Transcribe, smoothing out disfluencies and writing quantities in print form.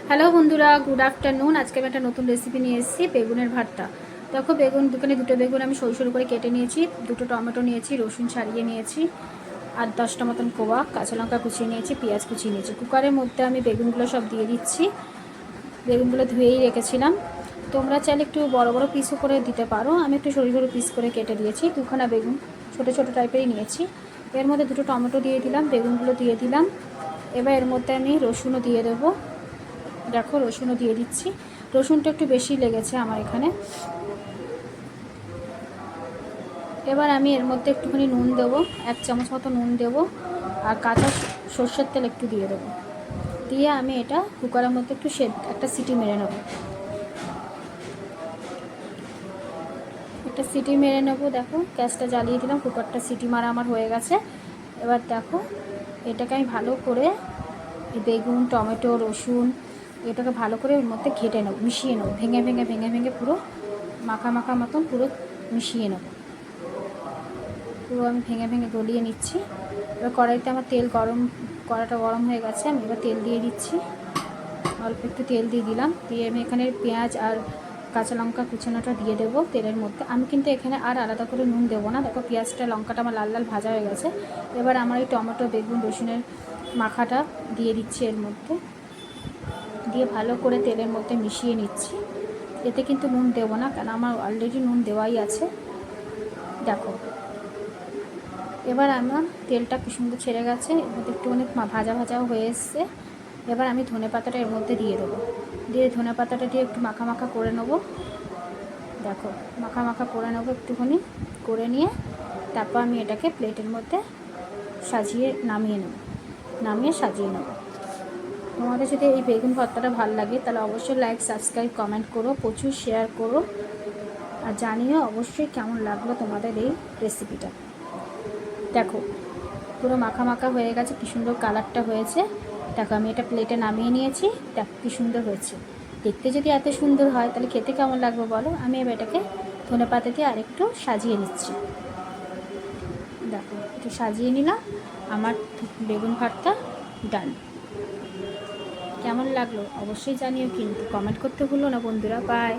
Hello বন্ধুরা, good afternoon. আজকে আমি একটা নতুন রেসিপি নিয়ে এসেছি, বেগুনের ভর্তা। দেখো, দোকানে দুটো বেগুন আমি সরু সরু করে কেটে নিয়েছি, দুটো টমেটো নিয়েছি, রসুন ছাড়িয়ে নিয়েছি, আর 10টা মতন কোয়া কাঁচা লঙ্কা কুচিয়ে নিয়েছি, পেঁয়াজ কুচিয়ে নিয়েছি। কুকারের মধ্যে আমি বেগুনগুলো সব দিয়ে দিচ্ছি। বেগুনগুলো ধুয়েই রেখেছিলাম। তোমরা চাইলে একটু বড় বড় পিসও করে দিতে পারো, আমি একটু সরু সরু পিস করে কেটে দিয়েছি। দুখানা বেগুন ছোটো ছোটো টাইপেরই নিয়েছি। এর মধ্যে দুটো টমেটো দিয়ে দিলাম, বেগুনগুলো দিয়ে দিলাম। এবার এর মধ্যে আমি রসুনও দিয়ে দেবো। দেখো, রসুনও দিয়ে দিচ্ছি। রসুনটা একটু বেশি লেগেছে আমার এখানে। এবার আমি এর মধ্যে একটুখানি নুন দেবো, 1 চামচ মতো নুন দেবো, আর কাঁচা সর্ষের তেল একটু দিয়ে দেবো। দিয়ে আমি এটা কুকারের মধ্যে একটু একটা সিটি মেরে নেবো। একটা সিটি মেরে নেবো। দেখো, গ্যাসটা জ্বালিয়ে দিলাম, কুকারটা সিটি মারা আমার হয়ে গেছে। এবার দেখো, এটাকে আমি ভালো করে বেগুন, টমেটো, রসুন এটাকে ভালো করে ওর মধ্যে ঘেটে নেবো, মিশিয়ে নেবো, ভেঙে ভেঙে ভেঙে ভেঙে পুরো মাখা মাখা মতন পুরো মিশিয়ে নেবো। পুরো আমি ভেঙে ভেঙে গলিয়ে নিচ্ছি। এবার কড়াইতে আমার কড়াটা গরম হয়ে গেছে। আমি এবার তেল দিয়ে দিচ্ছি, অল্প একটু তেল দিয়ে দিলাম। দিয়ে আমি এখানে পেঁয়াজ আর কাঁচা লঙ্কা কুচানোটা দিয়ে দেবো তেলের মধ্যে। আমি কিন্তু এখানে আর আলাদা করে নুন দেবো না। দেখো, পেঁয়াজটা লঙ্কাটা আমার লাল লাল ভাজা হয়ে গেছে। এবার আমার এই টমেটো, বেগুন, রসুনের মাখাটা দিয়ে দিচ্ছি এর মধ্যে, দিয়ে ভালো করে তেলের মধ্যে মিশিয়ে নিচ্ছি। এতে কিন্তু নুন দেবো না, কারণ আমার অলরেডি নুন দেওয়াই আছে। দেখো, এবার আমার তেলটা কি সুন্দর ছেড়ে গেছে, এর মধ্যে একটুখানি ভাজা ভাজাও হয়ে এসছে। এবার আমি ধনেপাতাটা এর মধ্যে দিয়ে দেবো। দিয়ে ধনেপাতাটা দিয়ে একটু মাখা মাখা করে নেবো। দেখো, মাখা মাখা করে নেবো একটুখানি, করে নিয়ে তারপর আমি এটাকে প্লেটের মধ্যে নামিয়ে সাজিয়ে নেব। তোমাদের যদি এই বেগুন ভর্তাটা ভালো লাগে তাহলে অবশ্যই লাইক, সাবস্ক্রাইব, কমেন্ট করো, প্রচুর শেয়ার করো, আর জানিও অবশ্যই কেমন লাগলো তোমাদের এই রেসিপিটা। দেখো, পুরো মাখা মাখা হয়ে গেছে, কী সুন্দর কালারটা হয়েছে। দেখো, আমি এটা প্লেটে নামিয়ে নিয়েছি। দেখো কী সুন্দর হয়েছে। দেখতে যদি এত সুন্দর হয় তাহলে খেতে কেমন লাগবে বলো। আমি এবার এটাকে ধনেপাতা দিয়ে আরেকটু সাজিয়ে নিচ্ছি। দেখো, একটু সাজিয়ে নিলাম। আমার বেগুন ভর্তা ডান। কেমন লাগলো অবশ্যই জানিও, কিন্তু কমেন্ট করতে ভুলো না বন্ধুরা। বাই।